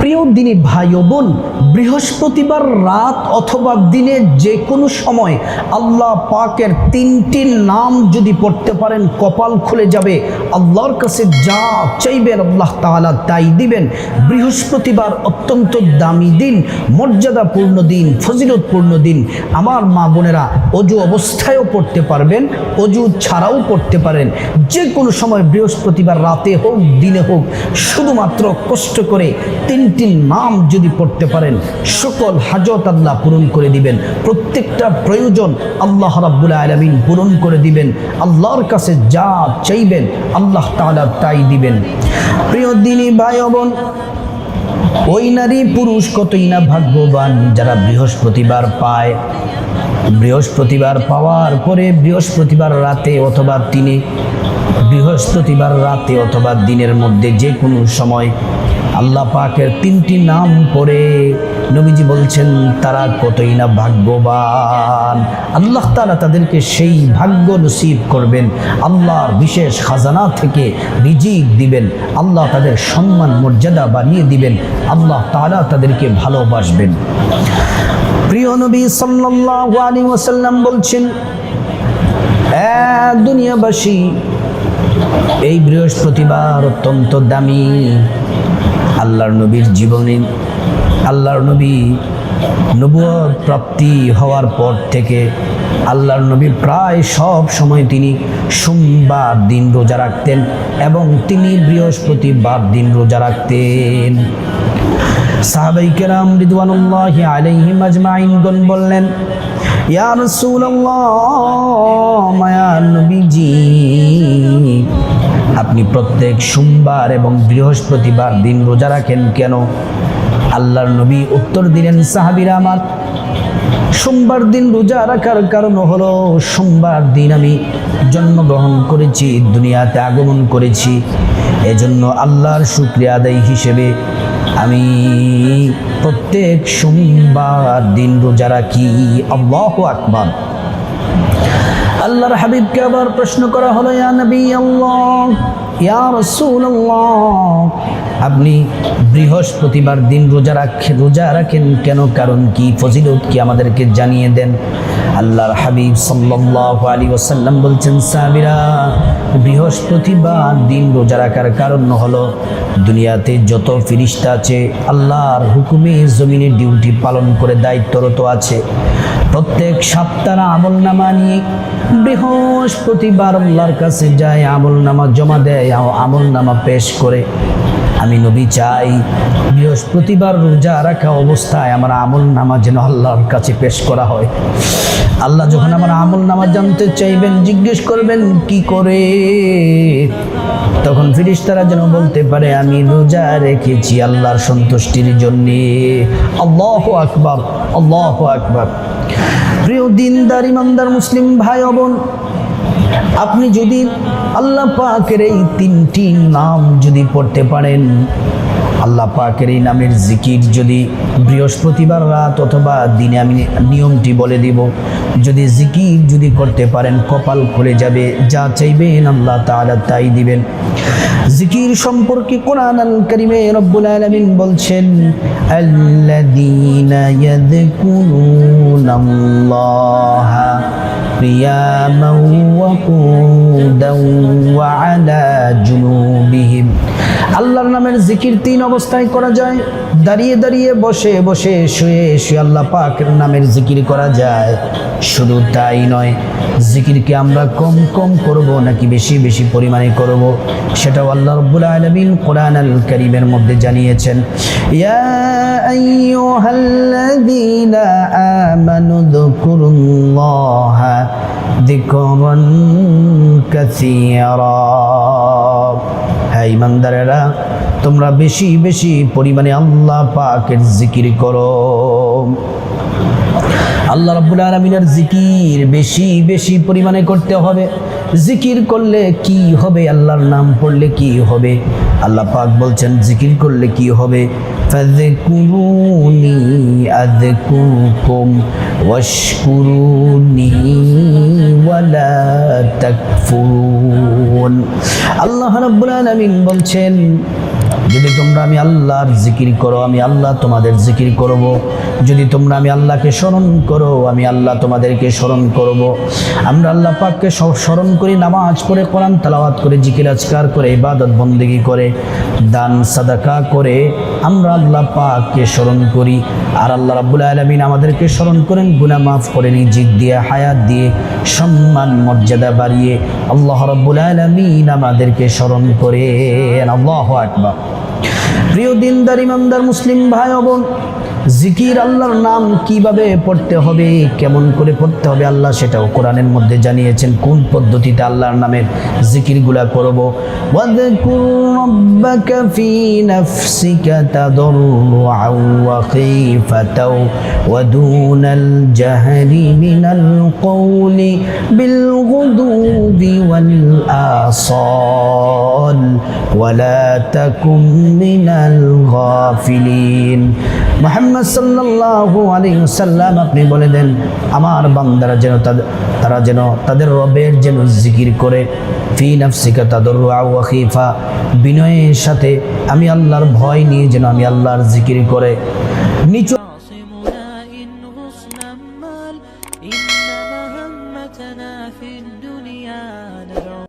প্রিয় দিনী ভাই ও বোন, বৃহস্পতিবার রাত অথবা দিনে যে কোনো সময় আল্লাহ পাকের তিনটি নাম যদি পড়তে পারেন কপাল খুলে যাবে। আল্লাহর কাছে যা চাইবেন আল্লাহ তাআলা তাই দিবেন। বৃহস্পতিবার অত্যন্ত দামি দিন, মর্যাদাপূর্ণ দিন, ফজিলতপূর্ণ দিন। আমার মা বোনেরা অজু অবস্থায়ও পড়তে পারবেন, অজু ছাড়াও পড়তে পারেন। যে কোনো সময় বৃহস্পতিবার রাতে হোক দিনে হোক, শুধুমাত্র কষ্ট করে তিনটি নাম যদি পড়তে পারেন সকল হাজত আল্লাহ পূরণ করে দিবেন। প্রত্যেকটা প্রয়োজন আল্লাহ রাব্বুল আলামিন পূরণ করে দিবেন। আল্লাহর কাছে যা চাইবেন আল্লাহ তাআলা তাই দিবেন। প্রিয় দিনী ভাই বোন, ওই নারী পুরুষ কতই না ভাগ্যবান যারা বৃহস্পতিবার পায়। বৃহস্পতিবার পাওয়ার পরে বৃহস্পতিবার রাতে অথবা বৃহস্পতিবার রাতে অথবা দিনের মধ্যে যে কোনো সময় আল্লাহ পাকের তিনটি নাম পড়ে নবীজি বলছেন তারা কতই না ভাগ্যবান। আল্লাহ তাআলা তাদেরকে সেই ভাগ্য নসিব করবেন। আল্লাহর বিশেষ খাজানা থেকে রিজিক দিবেন। আল্লাহ তাদের সম্মান মর্যাদা বাড়িয়ে দিবেন। আল্লাহ তাআলা তাদেরকে ভালোবাসবেন। প্রিয় নবী সাল্লাল্লাহু আলাইহি ওয়াসাল্লাম বলছেন, দুনিয়াবাসী, এই বৃহস্পতিবার অত্যন্ত দামি। আল্লাহর নবীর জীবনে, আল্লাহর নবী নবুয়ত প্রাপ্তি হওয়ার পর থেকে আল্লাহর নবী প্রায় সব সময় তিনি সোমবার দিন রোজা রাখতেন এবং তিনি বৃহস্পতিবার দিন রোজা রাখতেন। সাহাবায়ে কেরাম রিদওয়ানুল্লাহি আলাইহিম আজমাইনগণ বললেন, ইয়া রাসূলুল্লাহ, মায়ার নবীজি, আপনি প্রত্যেক সোমবার এবং বৃহস্পতিবার দিন রোজা রাখেন কেন? আল্লাহর নবী উত্তর দিলেন, সাহাবীরা আমার, সোমবার দিন রোজা রাখার কারণ হলো সোমবার দিন আমি জন্মগ্রহণ করেছি, দুনিয়াতে আগমন করেছি। এজন্য আল্লাহর শুকরিয়া আদায় হিসেবে আমি প্রত্যেক সোমবার দিন রোজা রাখি। আল্লাহু আকবার। আল্লাহর হাবিবকে আবার প্রশ্ন করা হলো, ইয়া নবী আল্লাহ, ইয়া রাসূলুল্লাহ, আপনি বৃহস্পতিবার দিন রোজা রাখেন কেন? কারণ কি, ফজিলত কি আমাদেরকে জানিয়ে দেন। আল্লাহর হাবিব সাল্লাল্লাহু আলাইহি ওয়াসাল্লাম বলছেন, সাহাবীরা, বৃহস্পতিবার দিন রোজা রাখার কারণ হলো দুনিয়াতে যত ফেরেশতা আছে আল্লাহর হুকুমে জমিনে ডিউটি পালন করে দায়িত্বরত আছে, প্রত্যেক সপ্তাহের আমলনামা নিয়ে বৃহস্পতিবার আল্লাহর কাছে যায়, আমলনামা জমা দেয়, আমলনামা পেশ করে। আমি নবী চাই বৃহস্পতিবার রোজা রাখা অবস্থায় আমার আমলনামা যেন আল্লাহর কাছে পেশ করা হয়। আল্লাহ যখন আমার আমলনামা জানতে চাইবেন, জিজ্ঞেস করবেন কি করে, তখন ফেরেশতারা যেন বলতে পারে আমি রোজা রেখেছি আল্লাহর সন্তুষ্টির জন্য। আল্লাহু আকবার, আল্লাহু আকবার। প্রিয় দিনদার ইমানদার মুসলিম ভাই ও বোন, আপনি যদি আল্লাহ পাকের এই তিনটি নাম যদি পড়তে পারেন, আল্লাহ পাকের এই নামের জিকির যদি বৃহস্পতিবার রাত অথবা দিনে, আমি নিয়মটি বলে দিব, যদি জিকির যদি করতে পারেন কপাল খুলে যাবে, যা চাইবেন আল্লাহ তাআলা তাই দিবেন। জিকির সম্পর্কে কোরআন আল কারীমে রব্বুল আলামিন বলছেন, আল্লাযীনা ইয়াযকুরুনাল্লাহা কিয়ামান ওয়া কুউদান ওয়া আলা জুনুবিহিম। আল্লাহর নামের জিকির তিন অবস্থায় করা যায়, দাঁড়িয়ে দাঁড়িয়ে, বসে বসে, শুয়ে শুয়ে আল্লাহ পাকের নামের জিকির করা যায়। শুধু তাই নয়, জিকিরকে আমরা কম কম করব নাকি বেশি বেশি পরিমাণে করব, সেটাও আল্লাহ রাব্বুল আলামিন কোরআন আল কারীমের মধ্যে জানিয়েছেন। ইয়া আইয়ুহাল্লাযীনা আমানু যকুরুল্লাহা যিকরান কাসীরা। হ্যাঁ ইমানদারেরা, তোমরা বেশি বেশি পরিমাণে আল্লাহ পাকের জিকির করো। আল্লাহ রাব্বুল আলামিনের জিকির বেশি বেশি পরিমাণে করতে হবে। জিকির করলে কি হবে, আল্লাহর নাম পড়লে কি হবে? আল্লাহ পাক বলছেন জিকির করলে কি হবে, ফাযকুরুনি আযকুরকুম ওয়াশকুরুনি ওয়ালা তাকফুরুন। আল্লাহ রাব্বুল আলামিন বলছেন যদি তোমরা আমি আল্লাহর জিকির করো আমি আল্লাহ তোমাদের জিকির করব। যদি তোমরা আমি আল্লাহকে স্মরণ করো আমি আল্লাহ তোমাদেরকে স্মরণ করব। আমরা আল্লাহ পাককে স্মরণ করি নামাজ পড়ে, কোরআন তেলাওয়াত করে, জিকির আজকার করে, ইবাদত বন্দেগী করে, দান সাদাকা করে আমরা আল্লাহ পাককে স্মরণ করি। আর আল্লাহ রাব্বুল আলামিন আমাদেরকে স্মরণ করেন, গুনাহ মাফ করেন, রিজিক দিয়ে, হায়াত দিয়ে, সম্মান মর্যাদা বাড়িয়ে আল্লাহ রাব্বুল আলামিন আমাদেরকে স্মরণ করেন। আল্লাহু আকবার। প্রিয় দিনদার ইমানদার মুসলিম ভাই ও বোন, জিকির আল্লাহর নাম কিভাবে পড়তে হবে, কেমন করে পড়তে হবে আল্লাহ সেটাও কোরআনের মধ্যে জানিয়েছেন, কোন পদ্ধতিতে আল্লাহর নামের জিকিরগুলা করব। ওয়াযকুর রাব্বাকা ফী নাফসিকা তাদাররুআন ওয়া খীফাতাও ওয়া দুনাল জাহরি মিনাল কওলি বিল গুদুবি ওয়াল আসাল ওয়া লা তাকুন মিনাল গাফিলিন। মুহাম্মদ সাল্লাল্লাহু আলাইহি ওয়াসাল্লাম আপনি বলে দেন, আমার বান্দারা যেন তারা যেন তাদের রবের যেন জিকির করে, ফি নাফসিকা তাদাররুআ ওয়া খীফা, বিনয়ের সাথে আমি আল্লাহর ভয় নিয়ে যেন আমি আল্লাহর জিকির করে। নিচু إن مهمتنا في الدنيا ندعو